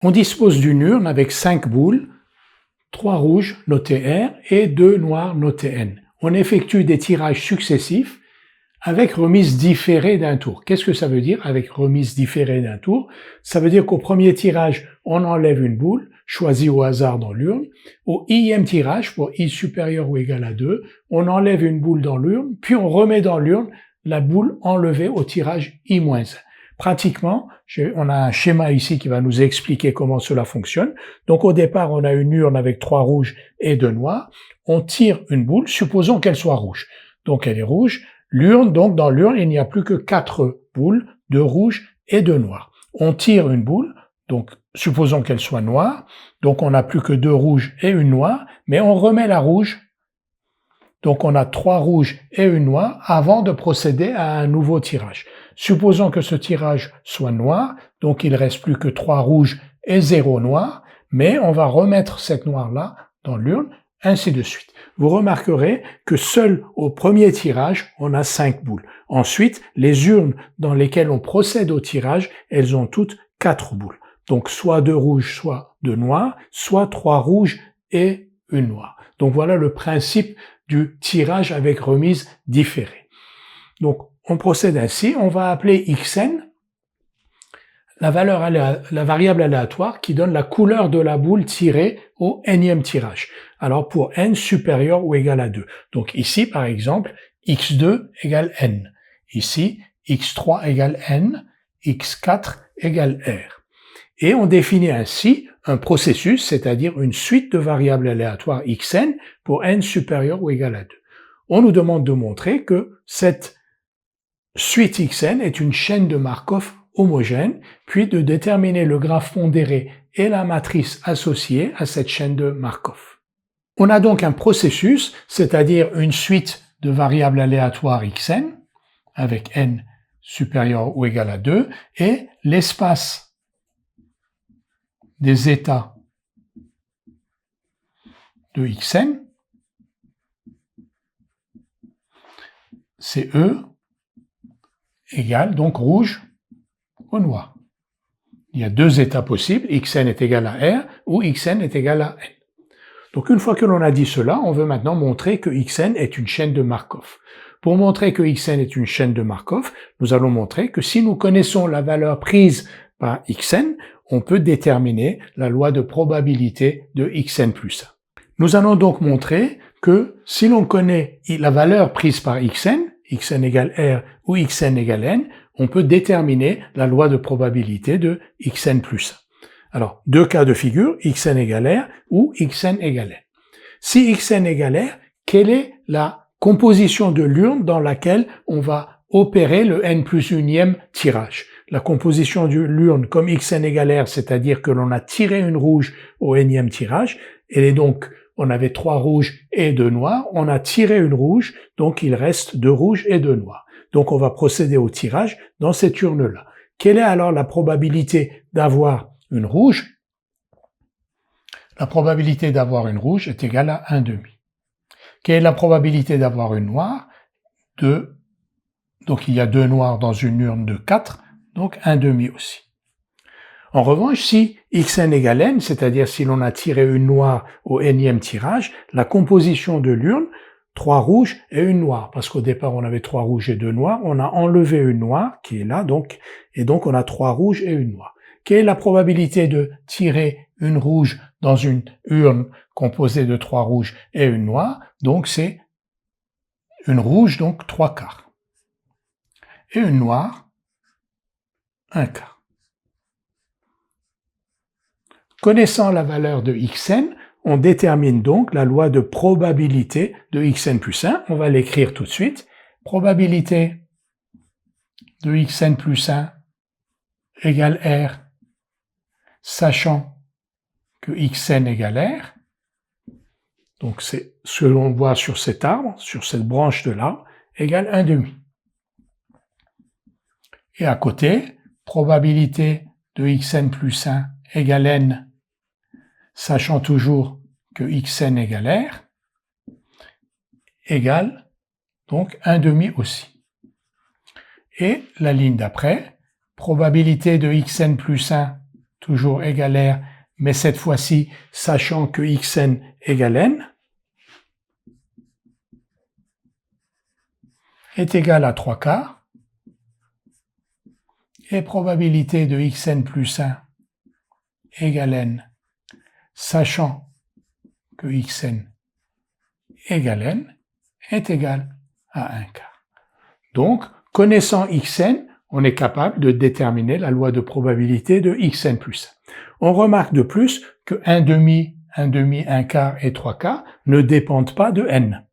On dispose d'une urne avec 5 boules, 3 rouges notées R et 2 noirs notées N. On effectue des tirages successifs avec remise différée d'un tour. Qu'est-ce que ça veut dire avec remise différée d'un tour? Ça veut dire qu'au premier tirage, on enlève une boule, choisie au hasard dans l'urne. Au ième tirage, pour i supérieur ou égal à 2, on enlève une boule dans l'urne, puis on remet dans l'urne la boule enlevée au tirage i-1. Pratiquement, on a un schéma ici qui va nous expliquer comment cela fonctionne. Donc au départ, on a une urne avec 3 rouges et 2 noirs. On tire une boule, supposons qu'elle soit rouge. Donc elle est rouge. L'urne, donc dans l'urne, il n'y a plus que 4 boules, 2 rouges et 2 noirs. On tire une boule, donc supposons qu'elle soit noire. Donc on n'a plus que 2 rouges et une noire, mais on remet la rouge. Donc on a 3 rouges et une noire avant de procéder à un nouveau tirage. Supposons que ce tirage soit noir, donc il ne reste plus que 3 rouges et 0 noir, mais on va remettre cette noire-là dans l'urne, ainsi de suite. Vous remarquerez que seul au premier tirage, on a 5 boules. Ensuite, les urnes dans lesquelles on procède au tirage, elles ont toutes 4 boules. Donc soit 2 rouges, soit 2 noirs, soit 3 rouges et une noire. Donc voilà le principe du tirage avec remise différée. Donc on procède ainsi, on va appeler xn la variable aléatoire qui donne la couleur de la boule tirée au nème tirage. Alors pour n supérieur ou égal à 2. Donc ici par exemple, x2 égale n. Ici, x3 égale n, x4 égale r. Et on définit ainsi un processus, c'est-à-dire une suite de variables aléatoires xn pour n supérieur ou égal à 2. On nous demande de montrer que cette suite xn est une chaîne de Markov homogène, puis de déterminer le graphe pondéré et la matrice associée à cette chaîne de Markov. On a donc un processus, c'est-à-dire une suite de variables aléatoires xn, avec n supérieur ou égal à 2, et l'espace des états de xn, c'est E égale donc rouge au noir. Il y a 2 états possibles, xn est égal à R ou xn est égal à n. Donc une fois que l'on a dit cela, on veut maintenant montrer que xn est une chaîne de Markov. Pour montrer que xn est une chaîne de Markov, nous allons montrer que si nous connaissons la valeur prise par xn, on peut déterminer la loi de probabilité de xn plus 1. Nous allons donc montrer que si l'on connaît la valeur prise par xn égale R ou xn égale n, on peut déterminer la loi de probabilité de xn plus 1. Alors, 2 cas de figure, xn égale R ou xn égale n. Si xn égale R, quelle est la composition de l'urne dans laquelle on va opérer le n plus unième tirage? La composition de l'urne comme xn égale R, c'est-à-dire que l'on a tiré une rouge au nème tirage, elle est donc, on avait 3 rouges et 2 noirs, on a tiré une rouge, donc il reste 2 rouges et 2 noirs. Donc on va procéder au tirage dans cette urne-là. Quelle est alors la probabilité d'avoir une rouge? La probabilité d'avoir une rouge est égale à 1/2. Quelle est la probabilité d'avoir une noire? 2. Donc il y a 2 noirs dans une urne de 4, donc 1/2 aussi. En revanche, si xn égale n, c'est-à-dire si l'on a tiré une noire au nème tirage, la composition de l'urne, 3 rouges et une noire, parce qu'au départ on avait 3 rouges et 2 noirs, on a enlevé une noire qui est là, et donc on a 3 rouges et une noire. Quelle est la probabilité de tirer une rouge dans une urne composée de 3 rouges et une noire? Donc c'est une rouge, donc 3/4. Et une noire, 1/4. Connaissant la valeur de xn, on détermine donc la loi de probabilité de xn plus 1. On va l'écrire tout de suite. Probabilité de xn plus 1 égale R, sachant que xn égale R. Donc c'est ce que l'on voit sur cet arbre, sur cette branche de l'arbre, égale 1/2. Et à côté, probabilité de xn plus 1 égale n, sachant toujours que xn égale R, égale donc 1/2 aussi. Et la ligne d'après, probabilité de xn plus 1 toujours égal R, mais cette fois-ci, sachant que xn égale n, est égal à 3/4, et probabilité de xn plus 1 égale n, sachant que xn égale n, est égal à 1/4. Donc, connaissant xn, on est capable de déterminer la loi de probabilité de xn plus 1. On remarque de plus que 1/2, 1/2, 1/4 et 3/4 ne dépendent pas de n.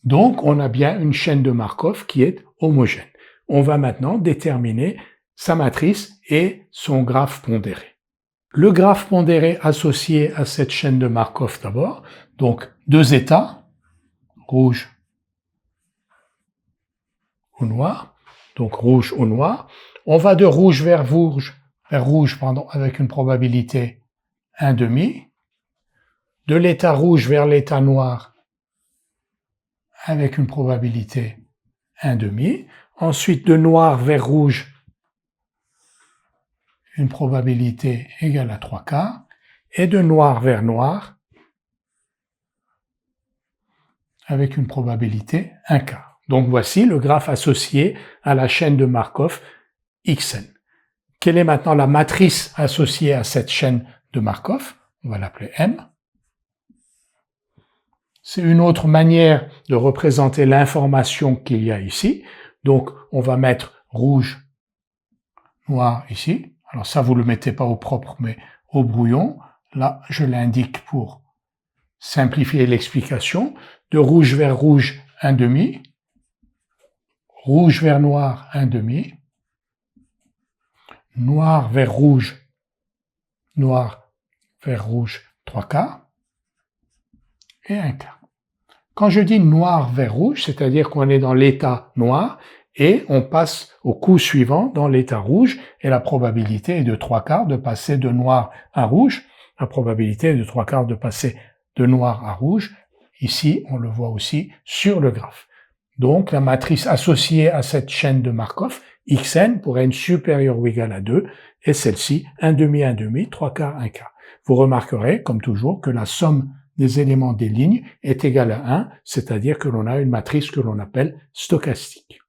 Donc, on a bien une chaîne de Markov qui est homogène. On va maintenant déterminer sa matrice et son graphe pondéré. Le graphe pondéré associé à cette chaîne de Markov d'abord, donc deux états, rouge ou noir, donc rouge ou noir. On va de rouge vers rouge, avec une probabilité 1/2, de l'état rouge vers l'état noir avec une probabilité 1/2, ensuite de noir vers rouge, une probabilité égale à 3/4, et de noir vers noir avec une probabilité 1/4. Donc voici le graphe associé à la chaîne de Markov xn. Quelle est maintenant la matrice associée à cette chaîne de Markov? On va l'appeler M. C'est une autre manière de représenter l'information qu'il y a ici. Donc on va mettre rouge, noir ici. Alors ça, vous ne le mettez pas au propre, mais au brouillon. Là, je l'indique pour simplifier l'explication. De rouge vers rouge, 1/2. Rouge vers noir, 1/2. Noir vers rouge, noir vers rouge, 3/4. Et 1/4. Quand je dis noir vers rouge, c'est-à-dire qu'on est dans l'état noir et on passe au coup suivant dans l'état rouge et la probabilité est de 3/4 de passer de noir à rouge. La probabilité est de 3/4 de passer de noir à rouge. Ici, on le voit aussi sur le graphe. Donc, la matrice associée à cette chaîne de Markov, xn, pour n supérieur ou égal à 2, est celle-ci, 1/2, 1/2, 3/4, 1/4. Vous remarquerez, comme toujours, que la somme des éléments des lignes est égale à 1, c'est-à-dire que l'on a une matrice que l'on appelle stochastique.